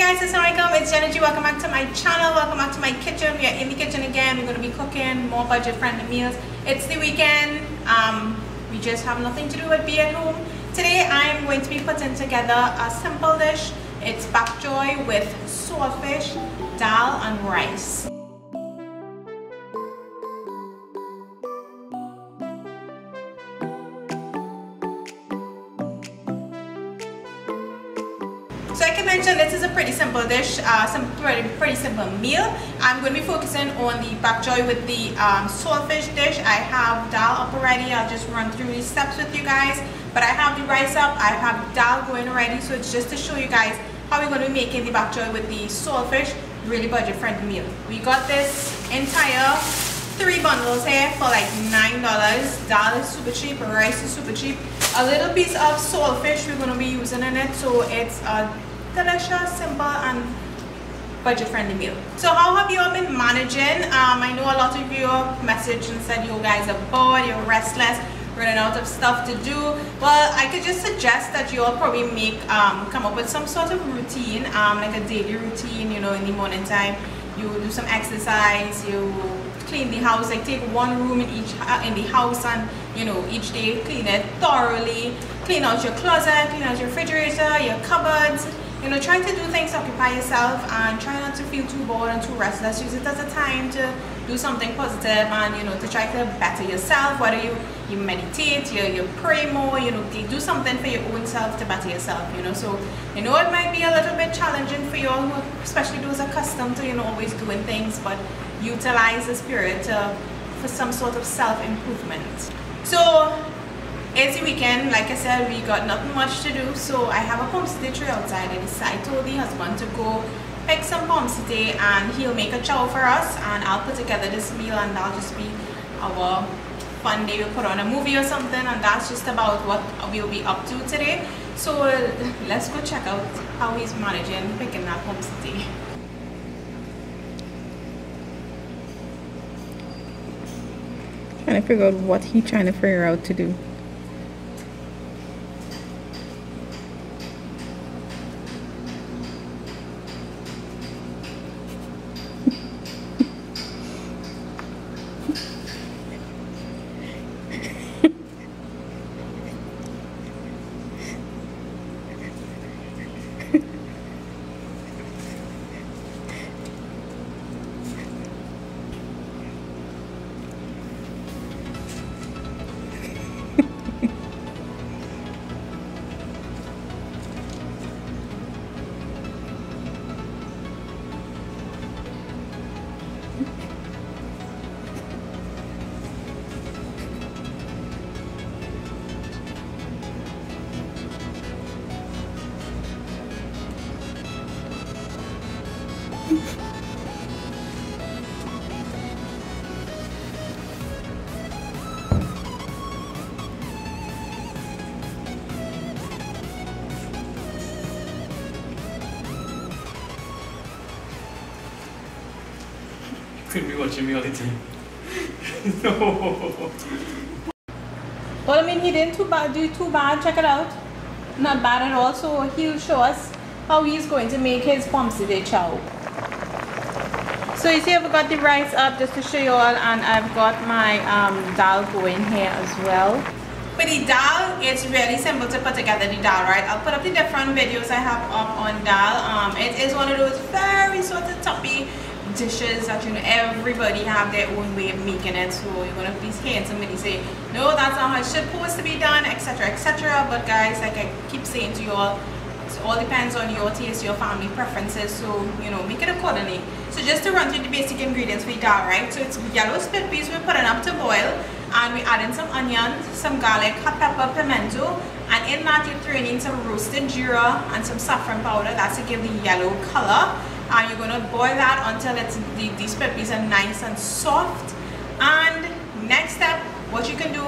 guys, assalamualaikum, it's Jenna G. Welcome back to my channel, welcome back to my kitchen. We are in the kitchen again. We're going to be cooking more budget friendly meals. It's the weekend, we just have nothing to do but be at home. Today I am going to be putting together a simple dish. It's pak choi with saltfish, dal and rice. So like I mentioned, this is a pretty simple dish, pretty simple meal. I'm going to be focusing on the pak choi with the saltfish dish. I have dal up already. I'll just run through these steps with you guys. But I have the rice up, I have dal going already. So it's just to show you guys how we're going to be making the pak choi with the saltfish. Really budget friendly meal. We got this entire 3 bundles here for like $9. Dal is super cheap, rice is super cheap. A little piece of saltfish we're going to be using in it, so it's a delicious, simple and budget friendly meal. So how have you all been managing? I know a lot of you messaged and said you guys are bored, you're restless, running out of stuff to do. Well, I could just suggest that you all probably come up with some sort of routine, like a daily routine. You know, in the morning time you do some exercise, you clean the house, like take one room in the house, and you know, each day clean it thoroughly, clean out your closet, clean out your refrigerator, your cupboards. You know, try to do things to occupy yourself and try not to feel too bored and too restless. Use it as a time to do something positive and, you know, to try to better yourself. Whether you meditate, you pray more, you know, do something for your own self to better yourself, you know. So, you know, it might be a little bit challenging for you all, especially those accustomed to, you know, always doing things, but utilize this period for some sort of self-improvement. So it's the weekend, like I said, we got nothing much to do, so I have a pomsite tray outside. I told the husband to go pick some pomsite and he'll make a chow for us, and I'll put together this meal, and that'll just be our fun day. We'll put on a movie or something, and that's just about what we'll be up to today. So let's go check out how he's managing picking that pomsite. Trying to figure out what he's trying to figure out to do. Could be watching me all the time. No. Well, I mean, he didn't do too bad. Check it out. Not bad at all. So he'll show us how he's going to make his pomsite chow. So you see, I've got the rice up just to show you all, and I've got my dal going here as well. With the dal, it's really simple to put together the dal, right? I'll put up the different videos I have up on dal. It is one of those very sort of toppy dishes that, you know, everybody have their own way of making it. So you're gonna be hearing somebody say, no, that's not how it's supposed to be done, etc., etc. But guys, like I keep saying to you all, it all depends on your taste, your family preferences, so you know, make it accordingly. So just to run through the basic ingredients for the dal, right? So it's yellow split peas we're putting up to boil, and we add in some onions, some garlic, hot pepper, pimento, and in that you're throwing in some roasted jeera and some saffron powder. That's to give the yellow color. And you're going to boil that until the split peas are nice and soft. And next step, what you can do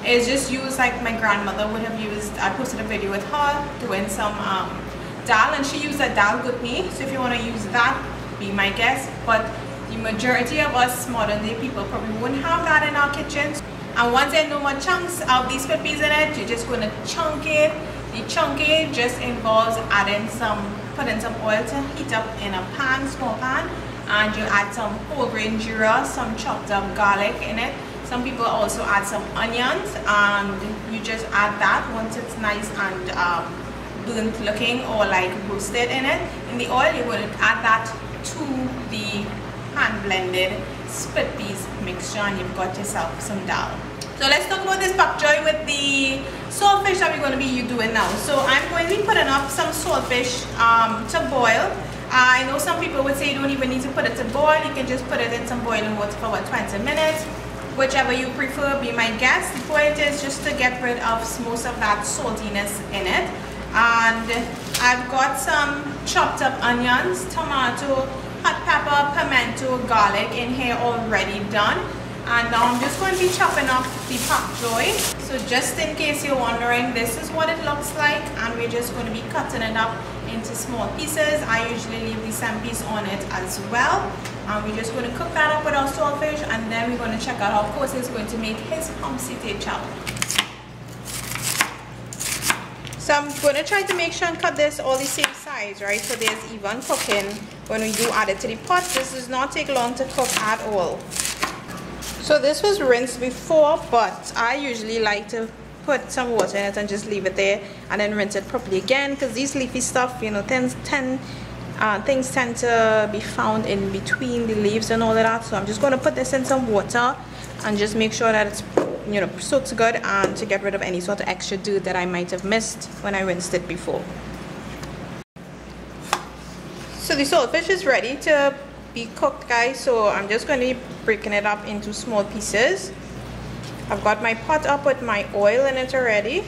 is just use, like my grandmother would have used. I posted a video with her doing some dal, and she used a dal gutni. So if you want to use that, be my guest. But the majority of us modern day people probably wouldn't have that in our kitchens. And once there are no more chunks of these split peas in it, you're just going to chunk it. The chunking just involves adding some put in some oil to heat up in a pan, small pan, and you add some whole grain jeera, some chopped up garlic in it. Some people also add some onions, and you just add that once it's nice and burnt looking or like roasted in it. In the oil, you're going to add that to the hand blended split peas mixture, and you've got yourself some dal. So let's talk about this pak choi with the saltfish that we're going to be doing now. So I'm going to be putting up some saltfish to boil. I know some people would say you don't even need to put it to boil. You can just put it in some boiling water for about 20 minutes. Whichever you prefer, be my guest. The point is just to get rid of most of that saltiness in it. And I've got some chopped up onions, tomato, hot pepper, pimento, garlic in here already done. And now I'm just going to be chopping up the pak choi. So just in case you're wondering, this is what it looks like, and we're just going to be cutting it up into small pieces. I usually leave the same piece on it as well. And we're just going to cook that up with our saltfish, and then we're going to check out how Coach is going to make his pomsite chow. So I'm going to try to make sure and cut this all the same size, right? So there's even cooking when we do add it to the pot. This does not take long to cook at all. So this was rinsed before, but I usually like to put some water in it and just leave it there and then rinse it properly again, because these leafy stuff, you know, things tend to be found in between the leaves and all of that. So I'm just going to put this in some water and just make sure that it's, you know, soaks good, and to get rid of any sort of extra dirt that I might have missed when I rinsed it before. So the saltfish is ready to be cooked, guys. So I'm just going to be breaking it up into small pieces. I've got my pot up with my oil in it already.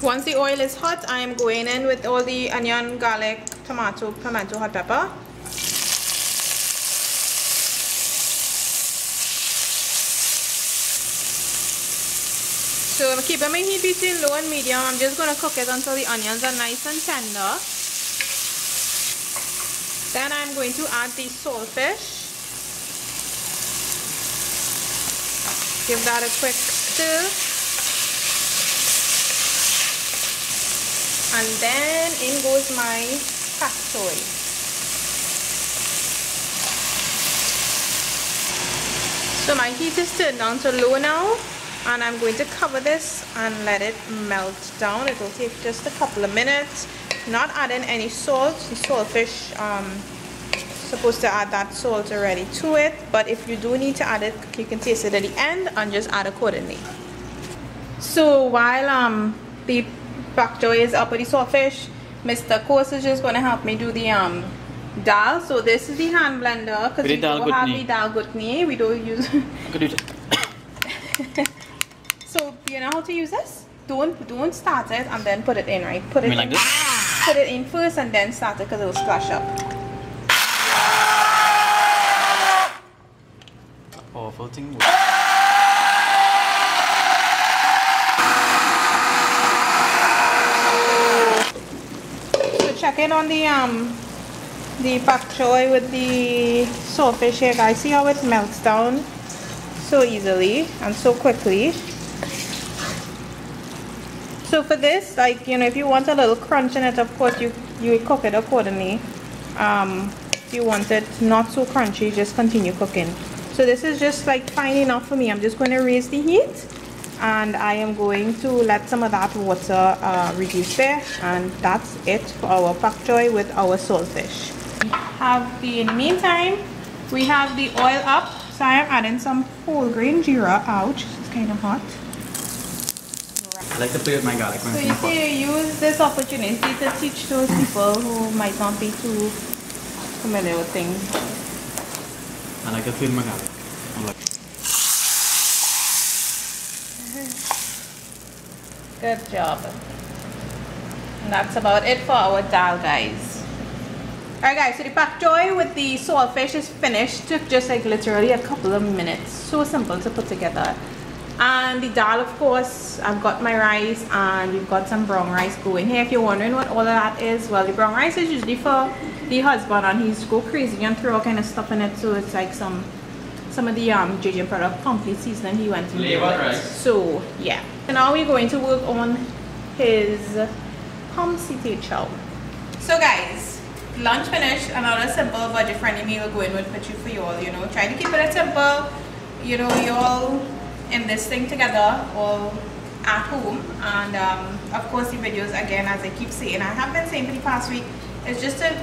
Once the oil is hot, I am going in with all the onion, garlic, tomato, pimento, hot pepper. So I'm keeping my heat between low and medium. I'm just going to cook it until the onions are nice and tender. Then I'm going to add the saltfish. Give that a quick stir. And then in goes my pak choi. So my heat is turned down to low now, and I'm going to cover this and let it melt down. It will take just a couple of minutes. Not adding any salt. The saltfish supposed to add that salt already to it, but if you do need to add it, you can taste it at the end and just add accordingly. So while the pak choi is up with the saltfish, Mr. Coase is just going to help me do the dal. So this is the hand blender, because we don't have the dal gutni. We don't use So you know how to use this? Don't start it and then put it in, right? Put it in like this? Put it in first and then start it, because it will splash up. Powerful thing. So check in on the pak choi with the saltfish here, guys. See how it melts down so easily and so quickly. So for this, like, you know, if you want a little crunch in it, of course you cook it accordingly. If you want it not so crunchy, just continue cooking. So this is just like fine enough for me. I'm just going to raise the heat, and I am going to let some of that water reduce there, and that's it for our pak choi with our saltfish. In the meantime, we have the oil up, so I am adding some whole grain jeera. Ouch, it's kind of hot. I like to play with my garlic. So you see, you use this opportunity to teach those people who might not be too familiar with things. I like to play with my garlic. Good job. And that's about it for our dal, guys. Alright guys, so the pak choi with the saltfish is finished. Took just like literally a couple of minutes. So simple to put together. And the dal, of course, I've got my rice, and we've got some brown rice going here. If you're wondering what all of that is, well, the brown rice is usually for the husband, and he's go crazy and throw all kind of stuff in it. So it's like some of the JJ product complete seasoning he went to do. So yeah. So now we're going to work on his pomsite chow. So guys, lunch finished. Another simple budget friendly meal going with picture for you all. You know, try to keep it simple. You know, you all in this thing together, all at home. And of course the videos, again, as I keep saying, I have been saying for the past week, is just to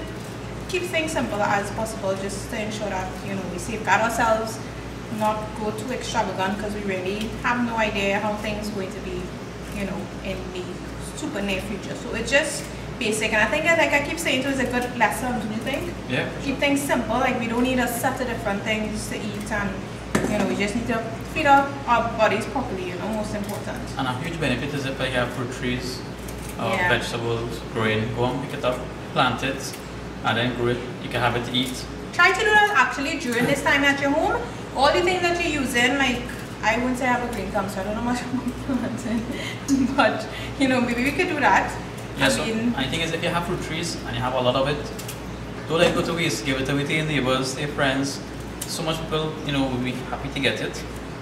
keep things simple as possible, just to ensure that, you know, we safeguard ourselves, not go too extravagant, because we really have no idea how things are going to be, you know, in the super near future. So it's just basic, and I think, like I keep saying, it's a good lesson, don't you think? Yeah. Keep things simple. Like, we don't need a set of different things to eat, and you know, we just need to feed our bodies properly, you know, most important. And a huge benefit is if you have fruit trees, Yeah. vegetables, growing, go and pick it up, plant it, and then grow it. You can have it to eat. Try to do that actually during this time at your home. All the things that you're using, like, I wouldn't say I have a green thumb, so I don't know much about planting, but you know, maybe we could do that. Yeah, so, and the thing is, if you have fruit trees and you have a lot of it, don't let it go to waste. Give it away to your neighbors, your friends. So much people, you know, will be happy to get it.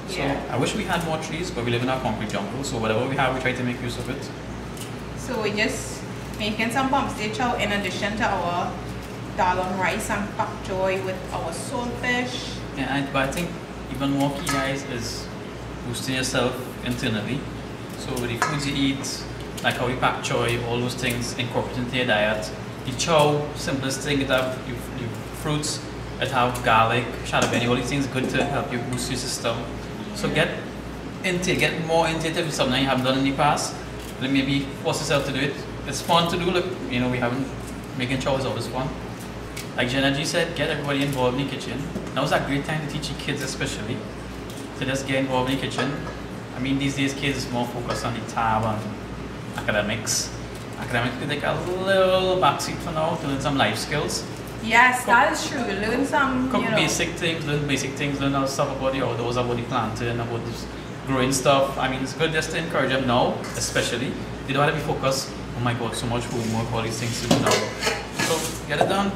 So Yeah. I wish we had more trees, but we live in a concrete jungle, so whatever we have, we try to make use of it. So we're just making some pumpkin chow in addition to our dal on rice and pak choi with our saltfish. Yeah, but I think even more key, guys, is boosting yourself internally. So with the foods you eat, like how you pak choi, all those things incorporate into your diet. The chow, simplest thing, it have your fruits, it have garlic, shadow benny, all these things good to help you boost your system. So get more into it if it's something you haven't done in the past. Then maybe force yourself to do it. It's fun to do. Look, you know, we haven't making chow is always fun. Like Jenna G said, get everybody involved in the kitchen. Now is a great time to teach your kids, especially to just get involved in the kitchen. I mean, these days kids is more focused on the tab and academics. Academics can take a little backseat for now to learn some life skills. Yes, that is true. Learn some, Cook you know, basic things, learn how stuff about the outdoors, about the planting, about this growing stuff. I mean, it's good just to encourage them now, especially. They don't have to be focused, oh my god, so much homework, all these things to do now. So, get it done.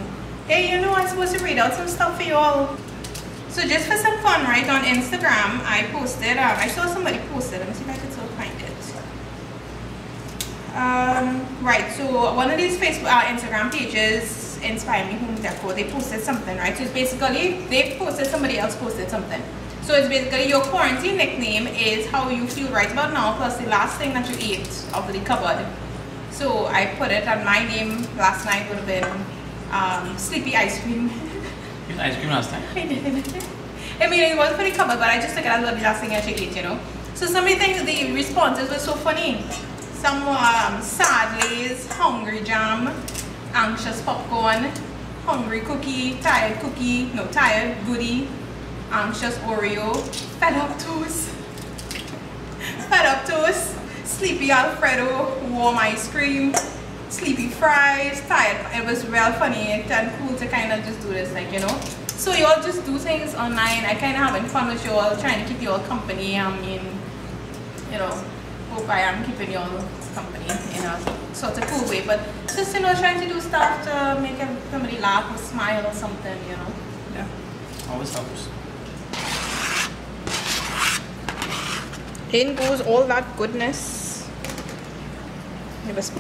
Hey, you know, I'm supposed to read out some stuff for you all. So just for some fun, right, on Instagram, I posted, I saw somebody posted, let me see if I can still find it. Right, so one of these Facebook, Instagram pages, Inspire Me Home Decor, they posted something, right? So it's basically, they posted, somebody else posted something. So it's basically your quarantine nickname is how you feel right about now, plus the last thing that you ate out of the cupboard. So I put it, and my name last night would have been Sleepy Ice Cream. You had ice cream last time? I did. I mean, it wasn't pretty covered, but I just took it as the last thing I should eat, you know. So some of the things, the responses were so funny. Some sad lays, hungry jam, anxious popcorn, hungry cookie, tired goodie, anxious Oreo, fed up toast, sleepy Alfredo, warm ice cream, sleepy fries, tired. It was real funny and cool to kind of just do this, like, you know. So you all just do things online. I kind of having fun with you all, trying to keep you all company. I mean, you know, hope I am keeping you all company in a sort of cool way. But just, you know, trying to do stuff to make somebody laugh or smile or something, you know. Yeah, always helps. In goes all that goodness. Give us.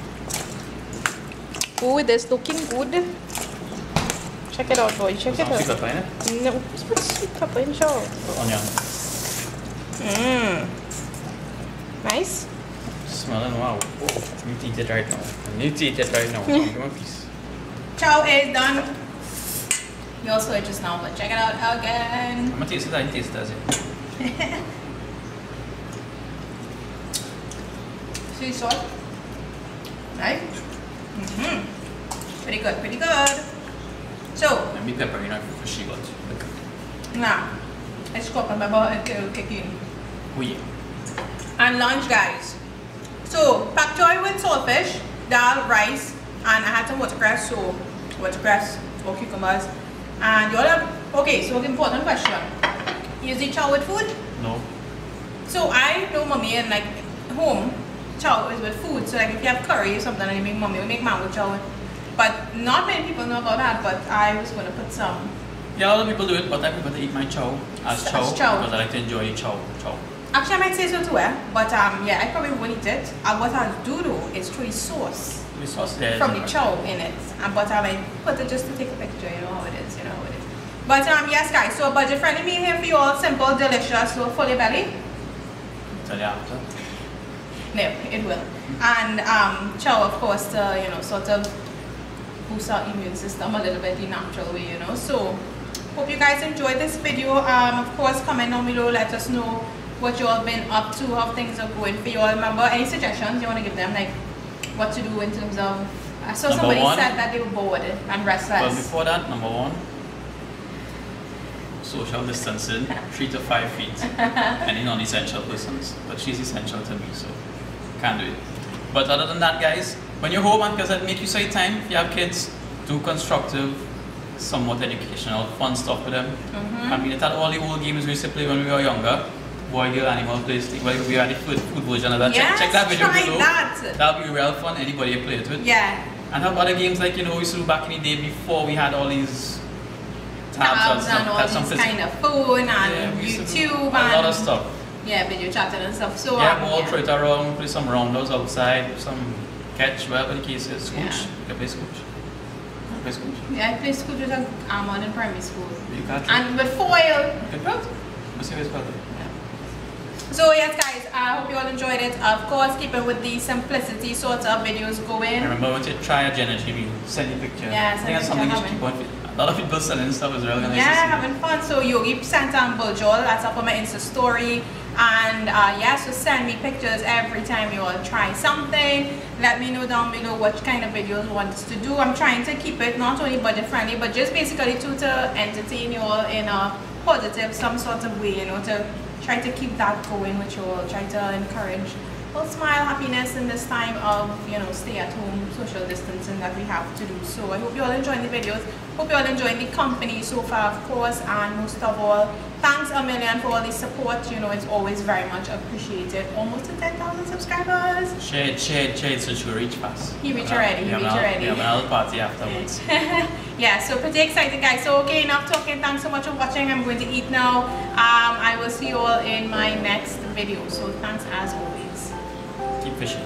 Oh, this looking good. Check it out, boy. Check it out. Sweet pepper in it? No, just put sweet pepper in, sure. Put onion. Nice. Smelling wow. I need to eat it right now. Give me a piece. Chow is done. You also it just now, but check it out again. I'm gonna taste it. I taste it as it. Sweet salt. Right? Pretty good, pretty good. So, Let me pepper, you know, for she got. now, let's cook on my ball and kick in. Oh yeah. And lunch, guys. So, pak choi with saltfish, dal, rice, and I had some watercress, so watercress or cucumbers. And you all have, okay, so important question. You eat chow with food? No. So I know mommy and like home, chow is with food. So like if you have curry or something and you make mommy will make mango chow. But not many people know about that, but I was going to put some. Yeah, a lot of people do it, but I prefer to eat my chow as chow because I like to enjoy chow. Actually, I might say so too, but yeah, I probably won't eat it. What I'll do though is throw sauce The sausage. from the chow in it. But I might put it just to take a picture, you know how it is, you know how it is. But yes guys, so a budget friendly meal here for you all, simple, delicious, so full your belly. Tell you after. No, it will. And chow, of course, to, you know, sort of boost our immune system a little bit the natural way, you know. So hope you guys enjoyed this video. Of course, comment down below, let us know what you all been up to, how things are going for you all. Remember, any suggestions you want to give them, like what to do in terms of, I saw somebody said that they were bored and restless. Well, before that, number one, social distancing, 3 to 5 feet. Any non-essential persons, but she's essential to me, so can't do it. But other than that, guys, when you're home, and because it make you save time, if you have kids, do constructive, somewhat educational, fun stuff with them. I mean, it had all the old games we used to play when we were younger. Boy, girl, animal, place. Well, we had the food version of that. Yes, check that video below. that. That'll be real fun. Anybody play it with. Yeah. And have other games like, you know, we used to do back in the day before we had all these tabs And all these kind of phone and YouTube and a lot of stuff. Yeah, video chatting and stuff. So yeah, we'll throw it around, play some rounders outside, some catch, whatever the case is. Scooch. Yeah. You can play scooch. Play scooch. Yeah, I played scooch with Armand in primary school. You can't And with foil. Good belt. Let's see what's called. So yes guys, I hope you all enjoyed it. Of course, keep it with the simplicity sort of videos going. Remember to try a energy meal. Send your picture. Yeah, I think that's something you should keep on. A lot of people selling stuff as well. Yeah, having fun. So Yogi sent on Buljol, that's up on my Insta story. And yeah, so send me pictures every time you all try something. Let me know down below what kind of videos you want us to do. I'm trying to keep it not only budget friendly, but just basically to entertain you all in a positive, some sort of way, you know, to try to keep that going with you all, try to encourage a little smile, happiness in this time of, you know, stay at home, social distancing that we have to do. So I hope you all enjoying the videos, hope you all enjoying the company so far, of course, and most of all, thanks a million for all the support, you know, it's always very much appreciated. Almost to 10,000 subscribers. Share it so you reach fast. He reached already, We have another party afterwards. Yeah, so pretty excited guys. So okay, enough talking, thanks so much for watching. I'm going to eat now. I will see you all in my next video. So thanks as always. Keep fishing.